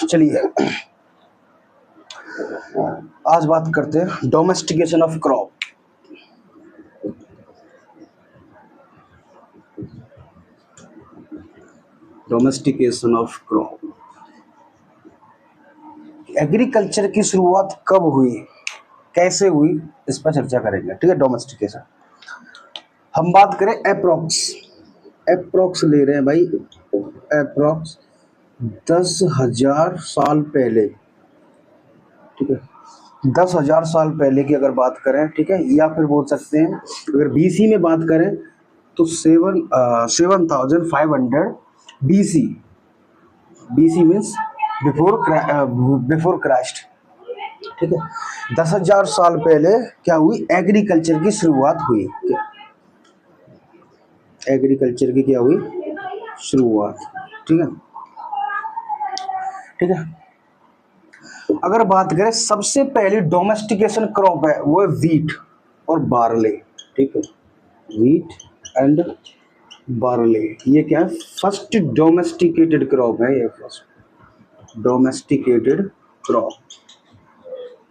चलिए आज बात करते हैं domestication of crop. Domestication of crop, agriculture की शुरुआत कब हुई, कैसे हुई, इस पर चर्चा करेंगे। ठीक है, डोमेस्टिकेशन हम बात करें अप्रोक्स ले रहे हैं भाई, अप्रोक्स 10,000 साल पहले। ठीक है, 10,000 साल पहले की अगर बात करें, ठीक है, या फिर बोल सकते हैं अगर बीसी में बात करें तो 7,500 BC. BC means before Christ. ठीक है, 10,000 साल पहले क्या हुई, एग्रीकल्चर की शुरुआत हुई। एग्रीकल्चर की क्या हुई, शुरुआत। ठीक है, ठीक है। अगर बात करें सबसे पहली डोमेस्टिकेशन क्रॉप है वो है व्हीट और बार्ले। ठीक है, व्हीट एंड बार्ले, ये क्या है, फर्स्ट डोमेस्टिकेटेड क्रॉप है। ये फर्स्ट डोमेस्टिकेटेड क्रॉप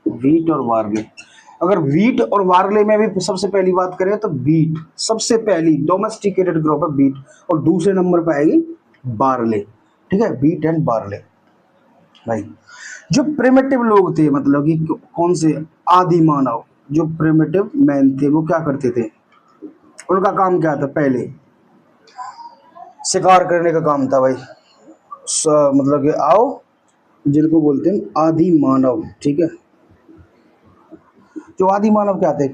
व्हीट और बार्ले। अगर व्हीट और बार्ले में भी सबसे पहली बात करें तो व्हीट सबसे पहली डोमेस्टिकेटेड क्रॉप है व्हीट, और दूसरे नंबर पर आएगी बार्ले। ठीक है, व्हीट एंड बार्ले। भाई जो प्रिमिटिव लोग थे, मतलब कि कौन से, आदि मानव, जो प्रिमिटिव मैन थे वो क्या करते थे, उनका काम क्या था, पहले शिकार करने का काम था भाई। मतलब कि आओ, जिनको बोलते हैं आदि मानव। ठीक है, जो आदि मानव क्या थे,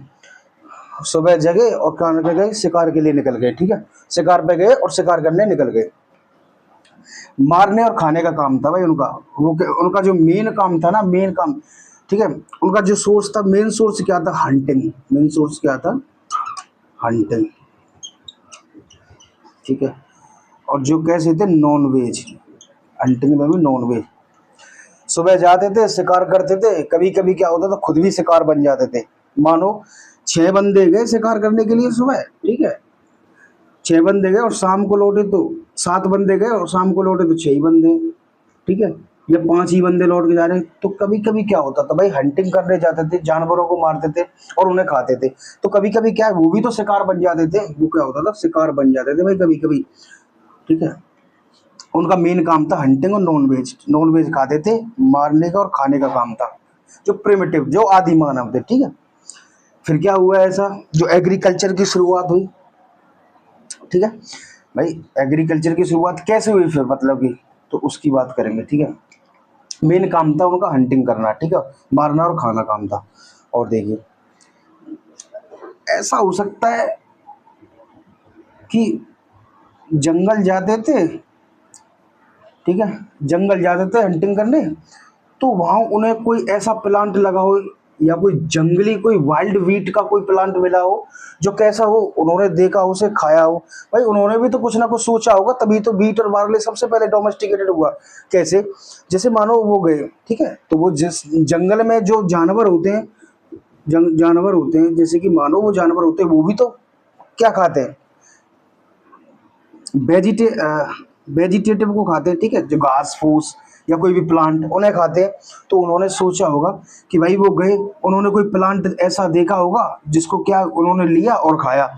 सुबह जगे और खाने पे गए, शिकार के लिए निकल गए। ठीक है, शिकार पे गए और शिकार करने निकल गए। मारने और खाने का काम था भाई उनका। वो उनका जो मेन काम था ना, मेन काम, ठीक है, उनका जो सोर्स था, मेन सोर्स क्या था, हंटिंग। मेन सोर्स क्या था, हंटिंग। ठीक है, और जो कैसे थे, नॉन वेज, हंटिंग में भी नॉन वेज। सुबह जाते थे, शिकार करते थे, कभी कभी क्या होता था खुद भी शिकार बन जाते थे। मानो 6 बंदे गए शिकार करने के लिए सुबह, ठीक है, 6 बंदे गए और शाम को लौटे तो 7 बंदे गए, और शाम को लौटे तो 6 ही बंदे। ठीक है, या 5 ही बंदे लौट के जा रहे हैं। तो कभी कभी क्या होता था भाई, हंटिंग करने जाते थे, जानवरों को मारते थे और उन्हें खाते थे। तो कभी कभी क्या है, वो भी तो शिकार बन जाते थे। वो क्या होता था, शिकार बन जाते थे भाई कभी कभी। ठीक है, उनका मेन काम था हंटिंग और नॉन वेज खाते थे, मारने का और खाने का काम था, जो प्रिमिटिव, जो आदि मानव थे। ठीक है, फिर क्या हुआ ऐसा, जो एग्रीकल्चर की शुरुआत हुई। ठीक है भाई, एग्रीकल्चर की शुरुआत कैसे हुई फिर, मतलब कि तो उसकी बात करेंगे। ठीक है, मेन काम था उनका हंटिंग करना। ठीक है, मारना और खाना काम था। और देखिए, ऐसा हो सकता है कि जंगल जाते थे, ठीक है, जंगल जाते थे हंटिंग करने, तो वहां उन्हें कोई ऐसा प्लांट लगा हो, या कोई जंगली, कोई वाइल्ड वीट का कोई प्लांट मिला हो, जो कैसा हो, उन्होंने देखा हो, उसे खाया हो। भाई उन्होंने भी तो कुछ ना कुछ सोचा होगा, तभी तो वीट और बार्ले सबसे पहले डोमेस्टिकेटेड हुआ। कैसे, जैसे मानो वो गए, ठीक है, तो वो जिस जंगल में जो जानवर होते हैं, जानवर होते हैं, जैसे कि मानो वो जानवर होते हैं, वो भी तो क्या खाते हैं, वेजिटे वेजिटेटिव को खाते हैं। ठीक है, जो घास फूस या कोई भी प्लांट, उन्हें खाते हैं। तो उन्होंने सोचा होगा कि भाई वो गए, उन्होंने कोई प्लांट ऐसा देखा होगा जिसको क्या उन्होंने लिया और खाया।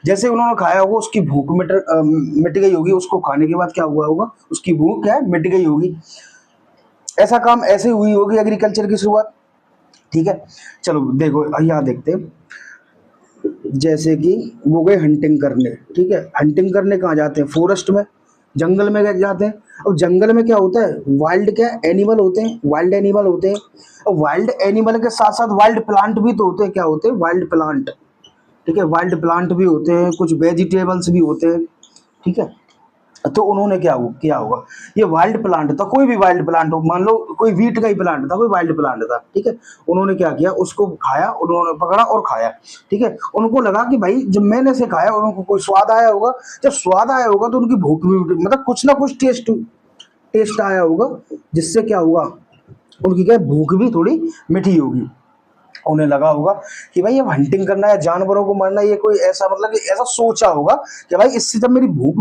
जैसे उन्होंने खाया होगा, उसकी भूख मिट गई होगी। उसको खाने के बाद क्या हुआ होगा, उसकी भूख क्या है, मिट गई होगी। ऐसा काम ऐसे हुई होगी एग्रीकल्चर की शुरुआत। ठीक है, चलो देखो यहाँ देखते हैं। जैसे कि वो गए हंटिंग करने, ठीक है, हंटिंग करने कहाँ जाते हैं, फॉरेस्ट में, जंगल में जाते हैं। और जंगल में क्या होता है, वाइल्ड क्या एनिमल होते हैं, वाइल्ड एनिमल होते हैं। और वाइल्ड एनिमल के साथ साथ वाइल्ड प्लांट भी तो होते हैं। क्या होते हैं, वाइल्ड प्लांट। ठीक है, वाइल्ड प्लांट भी होते हैं, कुछ वेजिटेबल्स भी होते हैं। ठीक है, तो उन्होंने क्या किया होगा, ये वाइल्ड प्लांट था, कोई भी वाइल्ड प्लांट हो, मान लो कोई वीट का ही प्लांट था, कोई वाइल्ड प्लांट था। ठीक है, उन्होंने क्या किया, उसको खाया, उन्होंने पकड़ा और खाया। ठीक है, उनको लगा कि भाई जब मैंने से खाया, उनको कोई स्वाद आया होगा। जब स्वाद आया होगा तो उनकी भूख भी मतलब कुछ ना कुछ टेस्ट आया होगा, जिससे क्या हुआ, उनकी क्या भूख भी थोड़ी मीठी होगी। उन्हें लगा होगा कि भाई अब हंटिंग करना या जानवरों को मारना ये कोई ऐसा मतलब कि ऐसा सोचा होगा कि भाई इससे जब मेरी भूख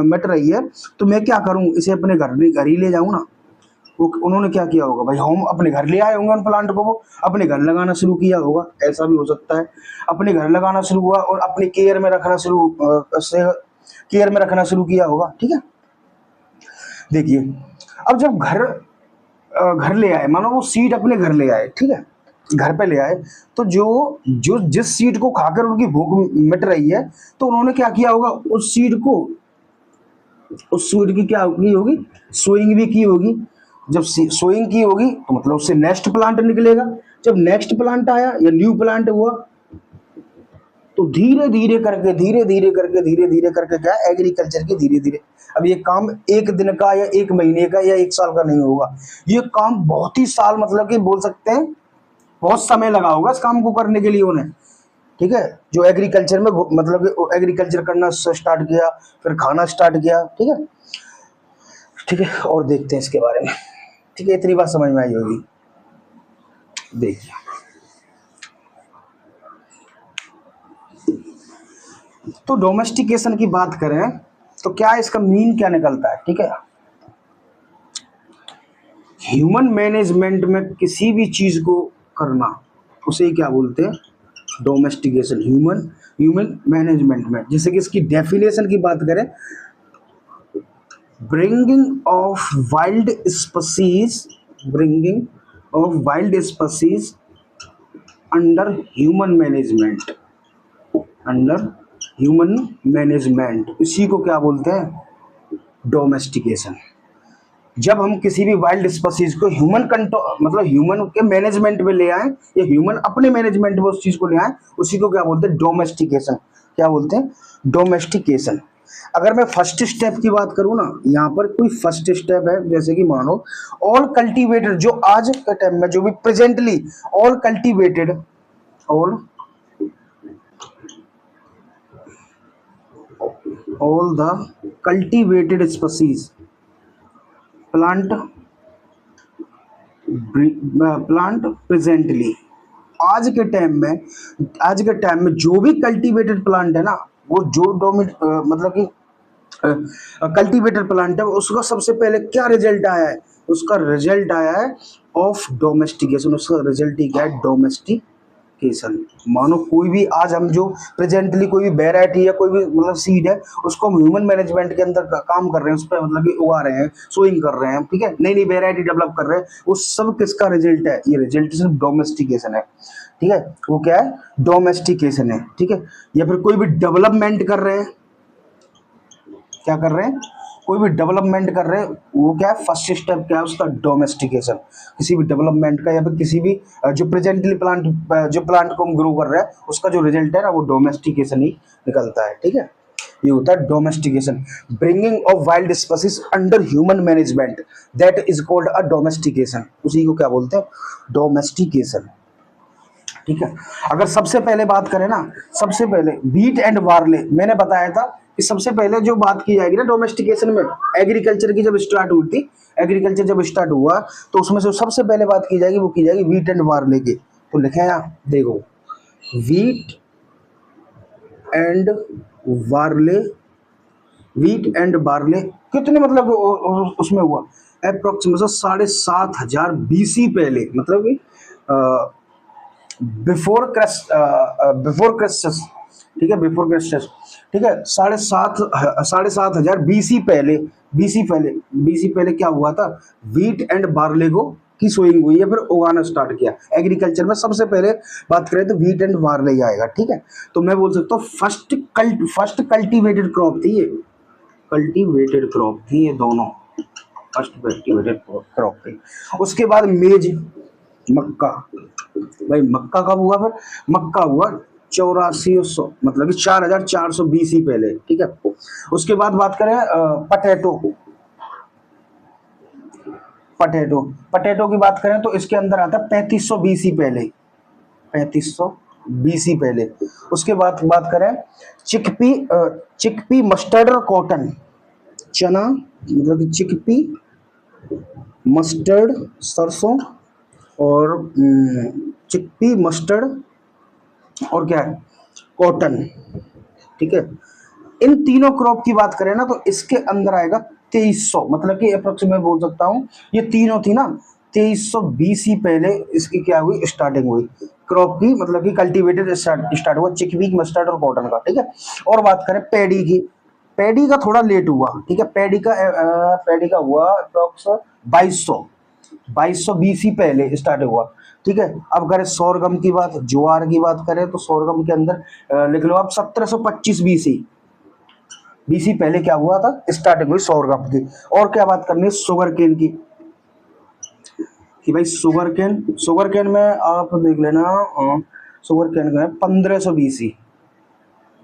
मिट रही है तो मैं क्या करूं, इसे अपने घर ही ले जाऊं ना। वो उन्होंने क्या किया होगा भाई, होम अपने घर ले आए होंगे उन प्लांट को, वो अपने घर लगाना शुरू किया होगा, ऐसा भी हो सकता है। अपने घर लगाना शुरू हुआ और अपनी केयर में रखना शुरू किया होगा, ठीक है। देखिए, अब जब घर ले आए, मानो वो सीड अपने घर ले आए, ठीक है, घर पे ले आए, तो जो जो जिस सीड को खाकर उनकी भूख मिट रही है, तो उन्होंने क्या किया होगा, उस सीड की क्या की होगी, सोइंग भी की होगी। जब सोइंग की होगी तो मतलब उससे नेक्स्ट प्लांट निकलेगा। जब नेक्स्ट प्लांट आया या न्यू प्लांट हुआ, तो धीरे धीरे करके क्या, एग्रीकल्चर की धीरे धीरे, अब ये काम एक दिन का या एक महीने का या एक साल का नहीं होगा, ये काम बहुत ही साल, मतलब कि बोल सकते हैं बहुत समय लगा होगा इस काम को करने के लिए उन्हें, ठीक है। जो एग्रीकल्चर में मतलब कि एग्रीकल्चर करना स्टार्ट किया, फिर खाना स्टार्ट किया, ठीक है, ठीक है। और देखते हैं इसके बारे में, ठीक है, इतनी बात समझ में आई होगी। देखिए, तो डोमेस्टिकेशन की बात करें तो क्या इसका मीन क्या निकलता है, ठीक है। ह्यूमन मैनेजमेंट में किसी भी चीज को करना, उसे क्या बोलते हैं, डोमेस्टिकेशन। ह्यूमन मैनेजमेंट में, जैसे कि इसकी डेफिनेशन की बात करें, bringing of wild species under human management, इसी को क्या बोलते हैं, डोमेस्टिकेशन। जब हम किसी भी वाइल्ड स्पीसीज को ह्यूमन कंट्रोल, मतलब ह्यूमन के मैनेजमेंट में ले आए, या ह्यूमन अपने मैनेजमेंट में उस चीज को ले आए, उसी को क्या बोलते हैं, डोमेस्टिकेशन। क्या बोलते हैं, डोमेस्टिकेशन। अगर मैं फर्स्ट स्टेप की बात करूं ना, यहाँ पर कोई फर्स्ट स्टेप है, जैसे कि मानो ऑल कल्टीवेटेड, जो आज के टाइम में जो भी presently all cultivated all the cultivated species plant presently, आज के टाइम में जो भी कल्टीवेटेड प्लांट है ना, वो जो मतलब कि कल्टीवेटेड प्लांट है, उसका सबसे पहले क्या रिजल्ट आया है, उसका रिजल्ट आया है ऑफ डोमेस्टिकेशन। उसका रिजल्ट ही क्या है, डोमेस्टिकेशन। मानो कोई भी आज हम जो प्रेजेंटली कोई भी वेराइटी या कोई भी मतलब सीड है, उसको हम ह्यूमन मैनेजमेंट के अंदर काम कर रहे हैं, उस पर मतलब कि उगा रहे हैं, सोइंग कर रहे हैं, ठीक है, नई नई वेराइटी डेवलप कर रहे हैं, वो सब किसका रिजल्ट है, ये रिजल्ट सिर्फ डोमेस्टिकेशन है, ठीक है। वो क्या है, डोमेस्टिकेशन है, ठीक है। या फिर कोई भी डेवलपमेंट कर रहे हैं, क्या कर रहे हैं, कोई भी डेवलपमेंट कर रहे हैं, वो क्या है, फर्स्ट स्टेप क्या है उसका, डोमेस्टिकेशन। किसी भी डेवलपमेंट का या फिर किसी भी जो प्रेजेंटली जो प्लांट को हम ग्रो कर रहे हैं, उसका जो रिजल्ट है ना, वो डोमेस्टिकेशन ही निकलता है, ठीक है। ये होता है domestication. Bringing of wild species under human management, that is called a domestication. उसी को क्या बोलते हैं, डोमेस्टिकेशन, ठीक है। अगर सबसे पहले बात करें ना, सबसे पहले व्हीट एंड बार्ले, मैंने बताया था कि सबसे पहले जो बात की जाएगी ना डोमेस्टिकेशन में, एग्रीकल्चर की जब स्टार्ट हुई थी, एग्रीकल्चर जब स्टार्ट हुआ, तो उसमें से सबसे पहले बात की जाएगी, वो की जाएगी व्हीट एंड बार्ले की। तो लिखे यहाँ देखो, wheat and barley, wheat and barley कितने मतलब उसमें हुआ, अप्रोक्सीमेटली 7,500 BC पहले, मतलब कि बिफोर क्रिस्टस, ठीक है, बिफोर क्रिस्टस, ठीक है, 7,500 बीसी पहले क्या हुआ था, व्हीट एंड बार्ले को की सोइंग हुई है, फिर उगाना स्टार्ट किया। एग्रीकल्चर में सबसे पहले बात करें तो व्हीट एंड बार्ले ही आएगा, ठीक है। तो मैं बोल सकता हूँ फर्स्ट कल्टीवेटेड क्रॉप थी ये, कल्टीवेटेड क्रॉप थी ये दोनों, फर्स्ट कल्टीवेटेड क्रॉप थी। उसके बाद मेज, मक्का, भाई मक्का कब हुआ, फिर मक्का हुआ 8400, मतलब कि 4,400 BC पहले, ठीक है। उसके बाद बात करें पटेटो की बात करें तो इसके अंदर आता है 3500 BC पहले, 3500 BC पहले। उसके बाद बात करें चिकपी मस्टर्ड और कॉटन, चना मतलब कि चिकपी, मस्टर्ड सरसों, और चिकपी, मस्टर्ड और क्या है, कॉटन। ठीक है, इन तीनों क्रॉप की बात करें ना तो इसके अंदर आएगा 2300, मतलब कि अप्रोक्सीमेट बोल सकता हूँ ये तीनों थी ना, 2300 BC पहले इसकी क्या हुई, स्टार्टिंग हुई क्रॉप की, मतलब कि कल्टीवेटेड स्टार्ट हुआ चिकपी, मस्टर्ड और कॉटन का। ठीक है, और बात करें पैडी की, पैडी का थोड़ा लेट हुआ। ठीक है, पैडी का हुआ अप्रोक्स 2200 BC पहले स्टार्ट हुआ। ठीक है, अब करें सोरगम की बात, ज्वार की बात करें तो सोरगम के अंदर लिख लो आप 1725 BC पहले क्या हुआ था, स्टार्टिंग हुई सोरगम की। और क्या बात करनी है, शुगर केन की, कि भाई शुगर केन में आप देख लेना, शुगर केन में 1500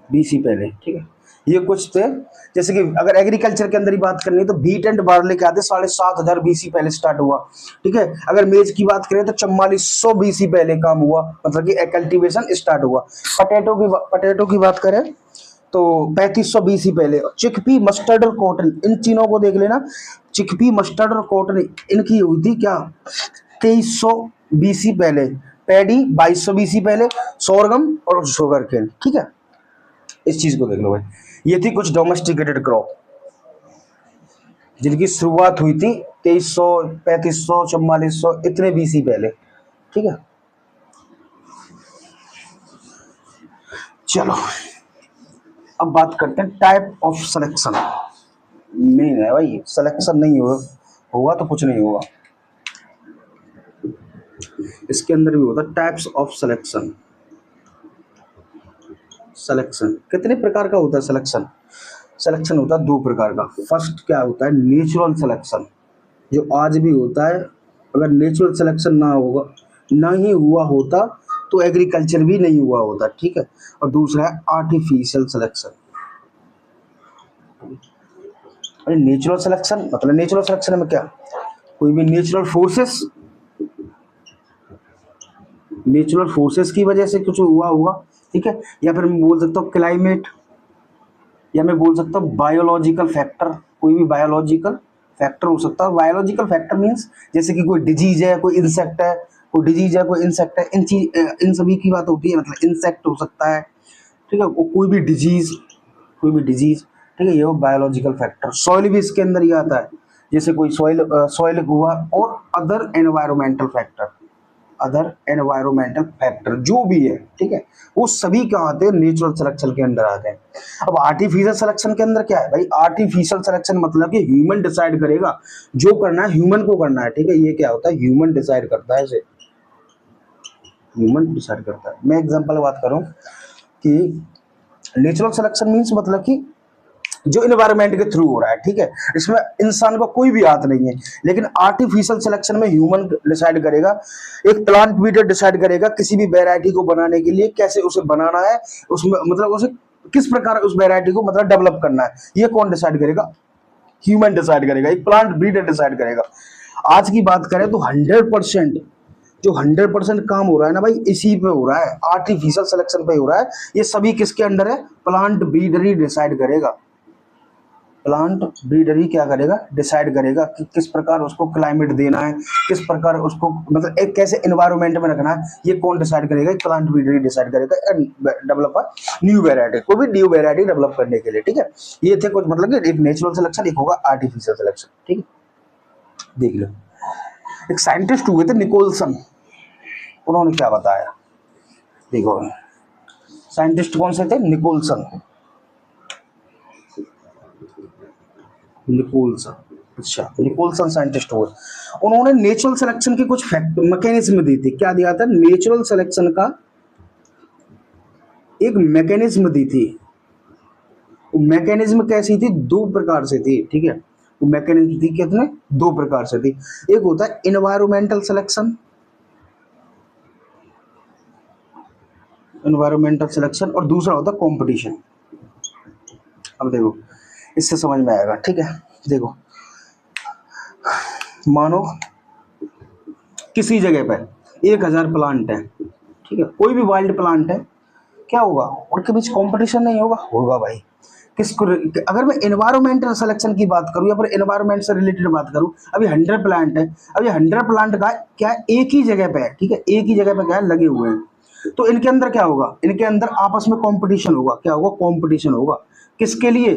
BC पहले। ठीक है, ये कुछ थे। जैसे कि अगर एग्रीकल्चर के अंदर ही बात करनी है तो बीट एंड बार्ले क्या थे, 7500 BC पहले स्टार्ट हुआ। ठीक है, अगर मेज की बात करें तो 4400 BC पहले काम हुआ, मतलब कि कल्टीवेशन स्टार्ट हुआ। पटेटो की बात करें तो 3500 BC पहले। चिकपी, मस्टर्ड और कॉटन, इन तीनों को देख लेना, चिकपी, मस्टर्ड और कॉटन इनकी हुई थी क्या, 2300 BC पहले। पैडी 2200 BC पहले, सोरगम और शुगर केन। ठीक है, इस चीज को देख लो भाई, ये थी कुछ डोमेस्टिकेटेड क्रॉप जिनकी शुरुआत हुई थी 2300, 3500, 4400 इतने BC पहले। ठीक है, चलो अब बात करते हैं टाइप ऑफ सिलेक्शन। मेन है भाई, सिलेक्शन नहीं होगा तो कुछ नहीं होगा। इसके अंदर भी होता है टाइप्स ऑफ सिलेक्शन। सिलेक्शन कितने प्रकार का होता है, सिलेक्शन होता है दो प्रकार का। फर्स्ट क्या होता है, नेचुरल सिलेक्शन, जो आज भी होता है। अगर नेचुरल सिलेक्शन ना होगा, ना ही हुआ होता तो एग्रीकल्चर भी नहीं हुआ होता। ठीक है, और दूसरा है आर्टिफिशियल सिलेक्शन। नेचुरल सिलेक्शन मतलब, नेचुरल सिलेक्शन में क्या, कोई भी नेचुरल फोर्सेस की वजह से कुछ हुआ होगा। ठीक है, या फिर मैं बोल सकता हूँ क्लाइमेट, या मैं बोल सकता हूँ बायोलॉजिकल फैक्टर, कोई भी बायोलॉजिकल फैक्टर हो सकता है। बायोलॉजिकल फैक्टर मीन्स जैसे कि कोई डिजीज है, कोई इंसेक्ट है, इन सभी की बात होती है, मतलब इंसेक्ट हो सकता है। ठीक है, कोई भी डिजीज। ठीक है, ये वो बायोलॉजिकल फैक्टर। सॉइल भी इसके अंदर ही आता है, जैसे कोई सॉइल हुआ, और अदर एनवायरमेंटल फैक्टर जो भी है। ठीक है, वो सभी क्या आते हैं, नेचुरल सिलेक्शन के अंदर आते हैं। अब आर्टिफिशियल सिलेक्शन के अंदर क्या है भाई, आर्टिफिशियल सिलेक्शन मतलब कि ह्यूमन डिसाइड करेगा, जो करना है ह्यूमन को करना है। ठीक है, ये क्या होता है, ह्यूमन डिसाइड करता है इसे, ह्यूमन डिसाइड करता है। मैं एग्जांपल बात करूं कि नेचुरल सिलेक्शन मीन्स मतलब कि जो इन्वायरमेंट के थ्रू हो रहा है। ठीक है, इसमें इंसान का कोई भी हाथ नहीं है। लेकिन आर्टिफिशियल सिलेक्शन में ह्यूमन डिसाइड करेगा, एक प्लांट ब्रीडर डिसाइड करेगा किसी भी वैरायटी को बनाने के लिए कैसे उसे बनाना है, उसमें मतलब उसे किस प्रकार उस वैरायटी को मतलब डेवलप करना है, ये कौन डिसाइड करेगा, ह्यूमन डिसाइड करेगा, एक प्लांट ब्रीडर डिसाइड करेगा। आज की बात करें तो 100% काम हो रहा है ना भाई, इसी पे हो रहा है, आर्टिफिशियल सिलेक्शन पे हो रहा है। ये सभी किसके अंडर है, प्लांट ब्रीडर ही डिसाइड करेगा। प्लांट ब्रीडर ही क्या करेगा, डिसाइड करेगा कि किस प्रकार उसको क्लाइमेट देना है, किस प्रकार उसको मतलब एक कैसे एनवायरनमेंट में रखना है, ये कौन डिसाइड करेगा, प्लांट ब्रीडर ही डिसाइड करेगा। डेवलप न्यू वेरायटी, कोई भी न्यू वेरायटी डेवलप करने के लिए। ठीक है, ये थे कुछ मतलब कि एक नेचुरल सिलेक्शन, एक होगा आर्टिफिशियल सिलेक्शन। ठीक है, देख लो, एक साइंटिस्ट हुए थे निकोलसन, उन्होंने क्या बताया, देखो साइंटिस्ट कौन से थे, निकोलसन। अच्छा, निकोलसन साइंटिस्ट हुए, उन्होंने नेचुरल सिलेक्शन के कुछ फैक्ट मैकेनिज्म दी थी। क्या दिया था, नेचुरल सिलेक्शन का एक मैकेनिज्म दी थी। वो मैकेनिज्म कैसी थी, दो प्रकार से थी। ठीक है, वो मैकेनिज्म थी कितने, दो प्रकार से थी। एक होता है एनवायरमेंटल सिलेक्शन, और दूसरा होता है कंपटीशन। अब देखो, इससे समझ में आएगा। ठीक है, देखो मानो किसी जगह पर 1000 प्लांट है। ठीक है, कोई भी वाइल्ड प्लांट है, क्या होगा, उनके बीच कंपटीशन नहीं होगा, होगा भाई। किसको, अगर मैं एनवायरमेंटल सिलेक्शन की बात करूं या फिर एनवायरमेंट से रिलेटेड बात करूं, अभी 100 प्लांट है, अभी 100 प्लांट का क्या है, एक ही जगह पे है, ठीक है, एक ही जगह पे क्या है लगे हुए हैं, तो इनके अंदर क्या होगा, इनके अंदर आपस में कंपटीशन होगा, क्या होगा, कंपटीशन होगा, किसके लिए,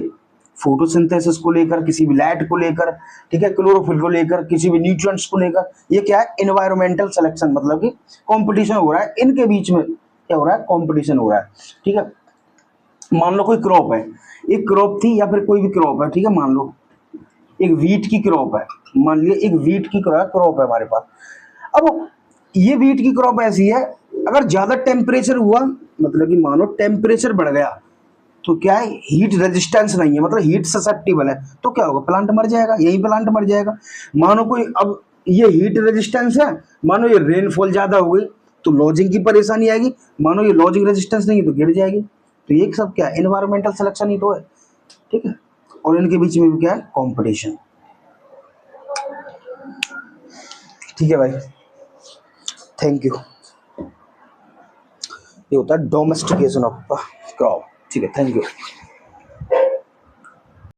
फोटोसिंथेसिस को लेकर, किसी भी लाइट को लेकर, ठीक है, क्लोरोफिल को लेकर, किसी भी न्यूट्रिएंट्स को लेकर, ये क्या है, एनवायरमेंटल सिलेक्शन, मतलब कि कंपटीशन हो रहा है इनके बीच में, क्या हो रहा है, कंपटीशन हो रहा है, ठीक है। मान लो कोई क्रॉप है, एक क्रॉप थी या फिर कोई भी क्रॉप है, ठीक है, मान लो एक वीट की क्रॉप है, मान लिया एक वीट की क्रॉप है हमारे पास। अब ये वीट की क्रॉप ऐसी है, अगर ज्यादा टेम्परेचर हुआ, मतलब कि मानो टेम्परेचर बढ़ गया, तो क्या है, हीट रेजिस्टेंस नहीं है, मतलब हीट ससेप्टिबल है, तो क्या होगा, प्लांट मर जाएगा, यही प्लांट मर जाएगा। मानो कोई, अब ये हीट रेजिस्टेंस है, मानो ये रेनफॉल ज्यादा हो गई तो लॉजिंग की परेशानी आएगी, मानो ये लॉजिंग रेजिस्टेंस नहीं है तो गिर जाएगी। तो ये सब क्या है, एनवायरमेंटल सिलेक्शन ही तो है, ठीक है। और इनके बीच में भी क्या है, कॉम्पिटिशन, ठीक है भाई, थैंक यू। ये होता है डोमेस्टिकेशन ऑफ क्रॉप, ठीक है, थैंक यू।